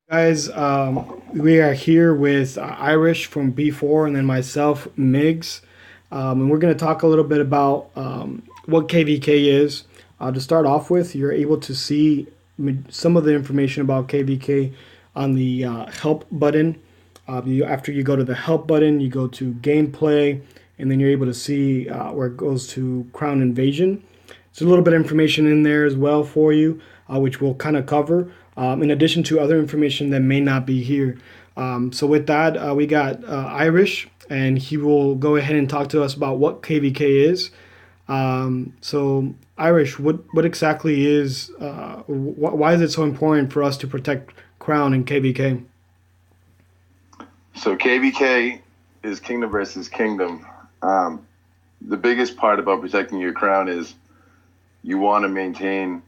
Guys, we are here with Irish from B4 and then myself, Migs. And we're going to talk a little bit about what KvK is. To start off with, you're able to see some of the information about KvK on the help button. After you go to the help button, you go to gameplay, and then you're able to see where it goes to Crown Invasion. There's a little bit of information in there as well for you, which we'll kind of cover, in addition to other information that may not be here. So with that, we got Irish, and he will go ahead and talk to us about what KvK is. So Irish, what exactly is, why is it so important for us to protect Crown and KvK? So KvK is kingdom versus kingdom. Um, the biggest part about protecting your crown is you want to maintain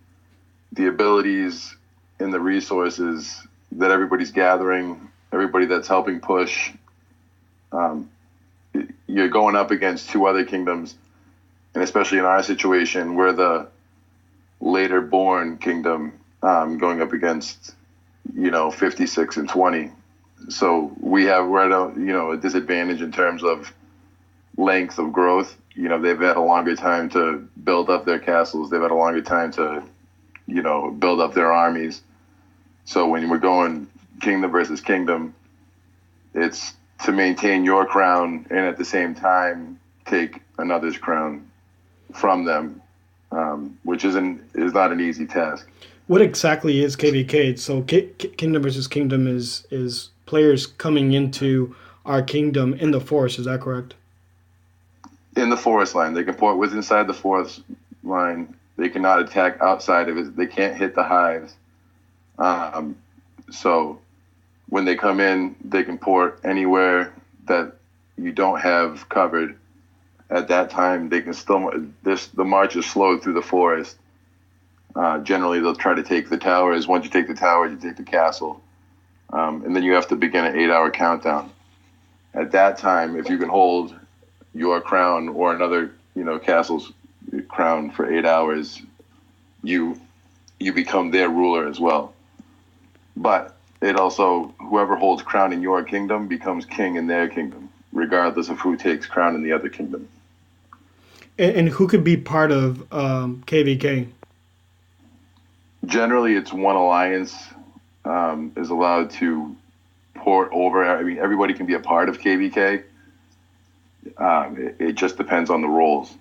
the abilities and the resources that everybody's gathering, everybody that's helping push. Um, you're going up against two other kingdoms, and especially in our situation, we're the later born kingdom, going up against 56 and 20. So we're at a disadvantage in terms of length of growth. They've had a longer time to build up their castles. They've had a longer time to build up their armies. So when we're going kingdom versus kingdom, it's to maintain your crown and at the same time take another's crown from them, which is not an easy task. What exactly is KvK? So Kingdom versus Kingdom is players coming into our kingdom in the forest. Is that correct? In the forest line, they can port with inside the forest line. They cannot attack outside of it. They can't hit the hives. Um, so when they come in, they can port anywhere that you don't have covered. At that time, they can still the march is slowed through the forest. Generally, they'll try to take the towers. Once you take the towers, you take the castle, and then you have to begin an 8-hour countdown. At that time, if you can hold your crown or another, castle's crown for 8 hours, you become their ruler as well. But it also, whoever holds crown in your kingdom becomes king in their kingdom, regardless of who takes crown in the other kingdom. And who could be part of KvK? Generally, it's one alliance is allowed to port over. I mean, everybody can be a part of KvK. It just depends on the roles.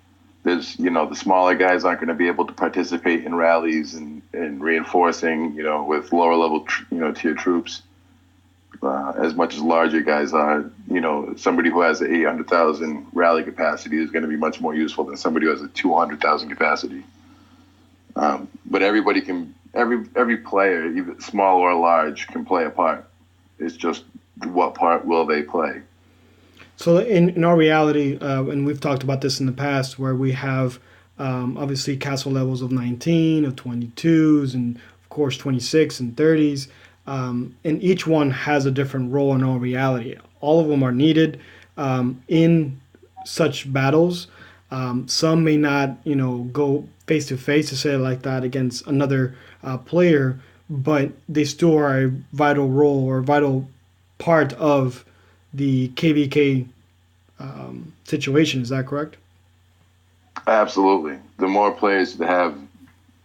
There's, the smaller guys aren't going to be able to participate in rallies and reinforcing, with lower level, tier troops, as much as larger guys are. Somebody who has an 800,000 rally capacity is going to be much more useful than somebody who has a 200,000 capacity. But every player, either small or large, can play a part. It's just what part will they play? So in our reality, and we've talked about this in the past, where we have obviously castle levels of 19, of 22s, and of course 26 and 30s, and each one has a different role in our reality. All of them are needed in such battles. Some may not, go face to face to say it like that against another player, but they still are a vital role or vital part of the KvK situation. Is that correct? Absolutely. The more players to have,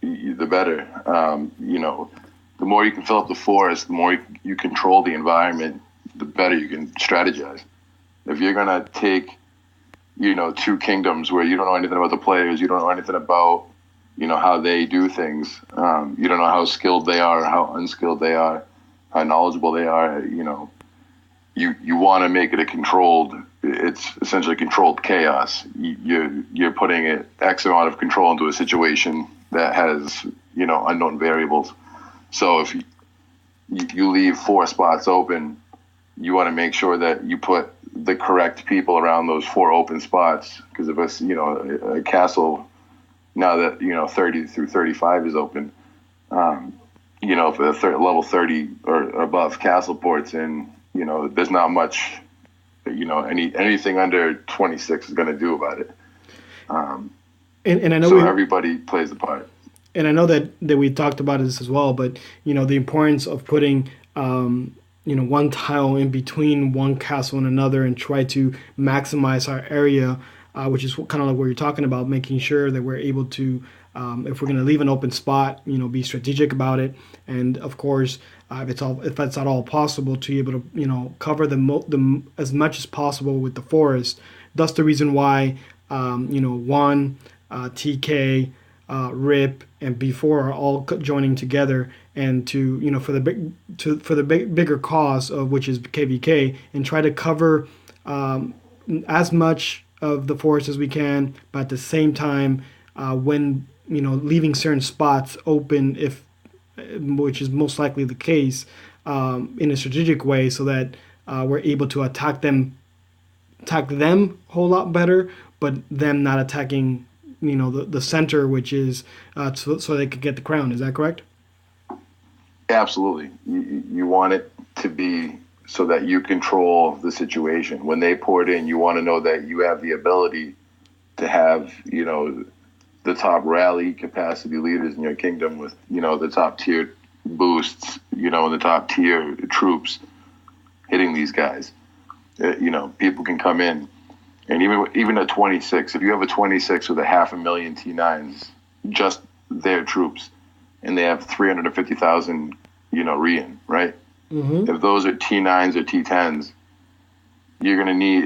the better. The more you can fill up the forest, the more you control the environment, the better you can strategize. If you're going to take, two kingdoms where you don't know anything about the players, you don't know anything about, how they do things, you don't know how skilled they are, how unskilled they are, how knowledgeable they are, you want to make it it's essentially controlled chaos. You're putting X amount of control into a situation that has, unknown variables. So if you leave 4 spots open, you want to make sure that you put the correct people around those 4 open spots. Because if it's, a castle now that, 30 through 35 is open, if a level 30 or above castle ports in, there's not much, anything under 26 is going to do about it. And I know So everybody plays a part. and I know that we talked about this as well, but the importance of putting one tile in between one castle and another and try to maximize our area, which is kind of like what you're talking about, making sure that we're able to, if we're going to leave an open spot, be strategic about it, and of course, if that's at all possible, to be able to cover the as much as possible with the forest. That's the reason why one TK, RIP, and B4 are all joining together, and to for the bigger cause of which is KvK, and try to cover as much of the forest as we can, but at the same time, when leaving certain spots open, if which is most likely the case, in a strategic way, so that we're able to attack them a whole lot better, but them not attacking the center, which is so they could get the crown. Is that correct? Absolutely. You want it to be so that you control the situation. When they pour it in, you want to know that you have the ability to have, the top rally capacity leaders in your kingdom with, the top tier boosts, and the top tier troops hitting these guys. People can come in, and even a 26, if you have a 26 with a 500,000 T9s, just their troops, and they have 350,000, Rian, right? Mm-hmm. If those are T9s or T10s, you're going to need,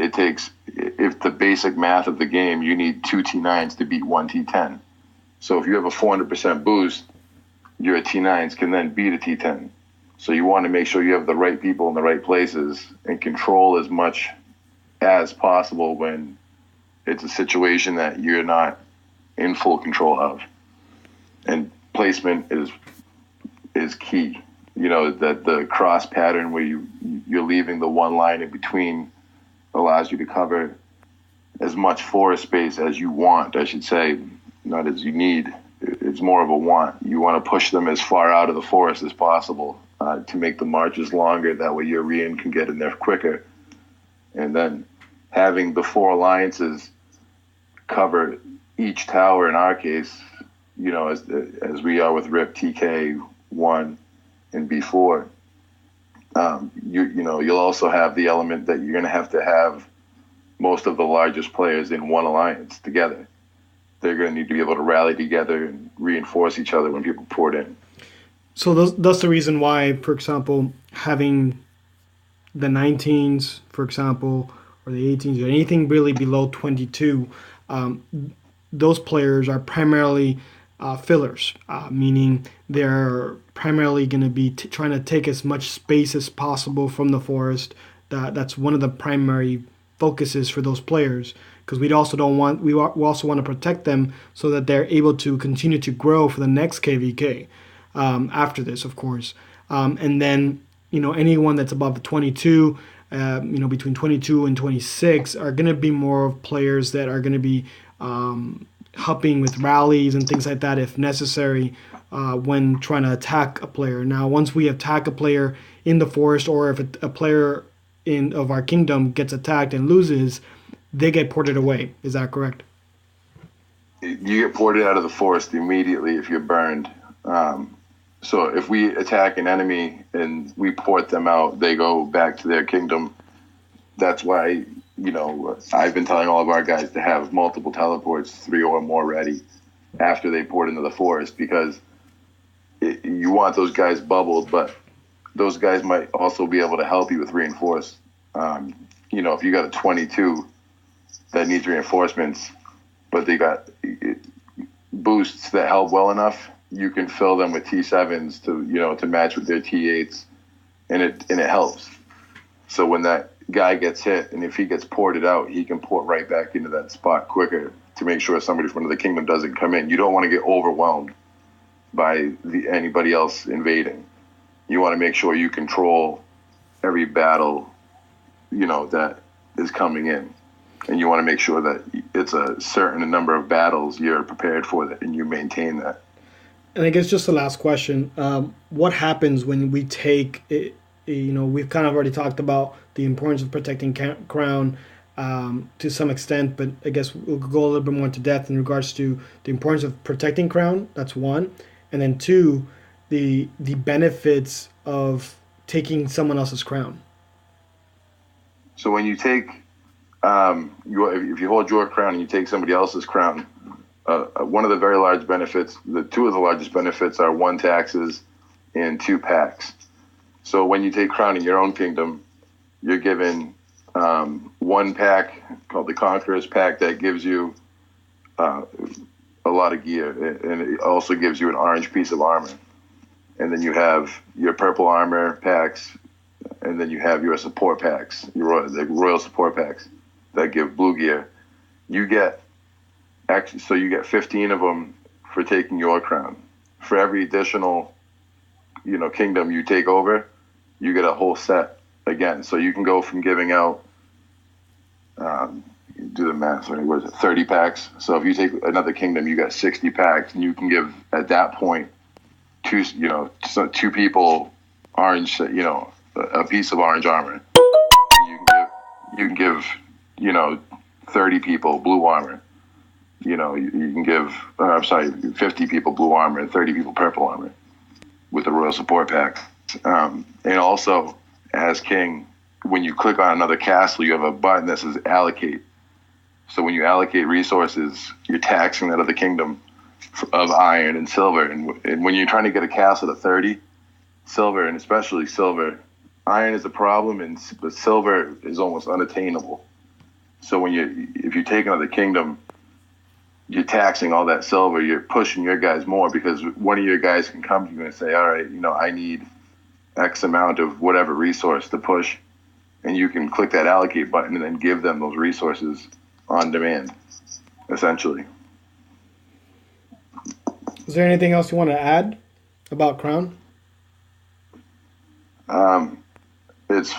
if the basic math of the game, you need two T9s to beat one T10. So if you have a 400% boost, your T9s can then beat a T10. So you want to make sure you have the right people in the right places and control as much as possible when it's a situation that you're not in full control of. And placement is key. That the cross pattern where you're leaving the one line in between allows you to cover as much forest space as you want, I should say, not as you need. It's more of a want. You want to push them as far out of the forest as possible to make the marches longer. That way your Rian can get in there quicker. And then having the four alliances cover each tower, in our case, as we are with RIP, TK, 1, and B4, you'll also have the element that you're going to have most of the largest players in one alliance together. They're going to need to be able to rally together and reinforce each other when people pour it in. So that's the reason why, for example, having the 19s, for example, or the 18s, or anything really below 22, um, those players are primarily fillers, meaning they're primarily going to be trying to take as much space as possible from the forest. That's one of the primary focuses for those players, because we also want to protect them so that they're able to continue to grow for the next KvK, after this, of course. And then anyone that's above the 22, between 22 and 26, are going to be more of players that are going to be helping with rallies and things like that if necessary, when trying to attack a player. Now, once we attack a player in the forest, or if a player of our kingdom gets attacked and loses, they get ported away. Is that correct? You get ported out of the forest immediately if you're burned. So if we attack an enemy and we port them out, they go back to their kingdom. That's why, I've been telling all of our guys to have multiple teleports, 3 or more ready after they port into the forest, because you want those guys bubbled, but those guys might also be able to help you with reinforce. If you got a 22 that needs reinforcements, but they got boosts that help well enough, you can fill them with T7s to match with their T8s, and it helps. So when that guy gets hit, and if he gets ported out, he can port right back into that spot quicker to make sure somebody from the kingdom doesn't come in. You don't want to get overwhelmed by anybody else invading. You want to make sure you control every battle, that is coming in. And you want to make sure that it's a certain number of battles you're prepared for that, and you maintain that. And I guess just the last question: what happens when we take it? We've kind of already talked about the importance of protecting crown, to some extent, but I guess we'll go a little bit more into depth in regards to the importance of protecting crown. That's one, and then two, the benefits of taking someone else's crown? So when you take if you hold your crown and you take somebody else's crown, one of the very large benefits, the two of the largest benefits are one, taxes, and two, packs. So when you take crown in your own kingdom, you're given one pack called the Conqueror's Pack that gives you a lot of gear, and it also gives you an orange piece of armor. And then you have your purple armor packs, and then you have your support packs, the royal support packs that give blue gear. You get so you get 15 of them for taking your crown. For every additional, kingdom you take over, you get a whole set again. So you can go from giving out, do the math, right? What is it, 30 packs? So if you take another kingdom, you got 60 packs, and you can give at that point two people orange, a piece of orange armor. You can give 30 people blue armor. You can give, 50 people blue armor and 30 people purple armor with the royal support pack. And also, as king, when you click on another castle, you have a button that says allocate. So when you allocate resources, you're taxing that other kingdom of iron and silver. And when you're trying to get a castle to 30, silver, and especially silver, iron is a problem, but silver is almost unattainable. So if you take another kingdom, you're taxing all that silver. You're pushing your guys more, because one of your guys can come to you and say, all right, I need X amount of whatever resource to push. And you can click that allocate button and then give them those resources on demand, essentially. Is there anything else you want to add about Crown? It's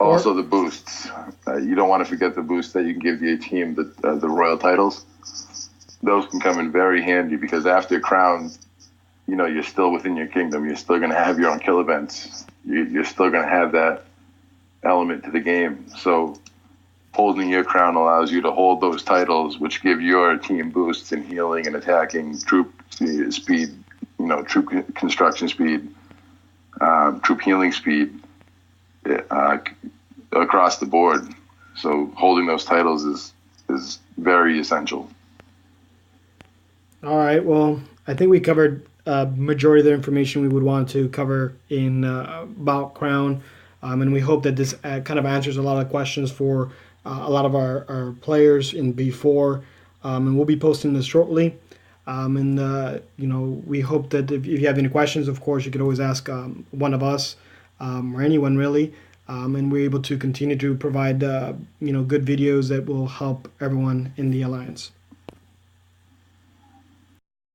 also the boosts. You don't want to forget the boosts that you can give your team, the royal titles. Those can come in very handy, because after Crown, you're still within your kingdom. You're still going to have your own kill events. You're still going to have that element to the game. So holding your crown allows you to hold those titles, which give your team boosts in healing and attacking, troop speed, troop construction speed, troop healing speed, across the board. So holding those titles is very essential. All right. Well, I think we covered majority of the information we would want to cover in about Crown, and we hope that this kind of answers a lot of questions for a lot of our players in B4, and we'll be posting this shortly. We hope that if you have any questions, of course, you could always ask one of us, or anyone really, and we're able to continue to provide good videos that will help everyone in the alliance.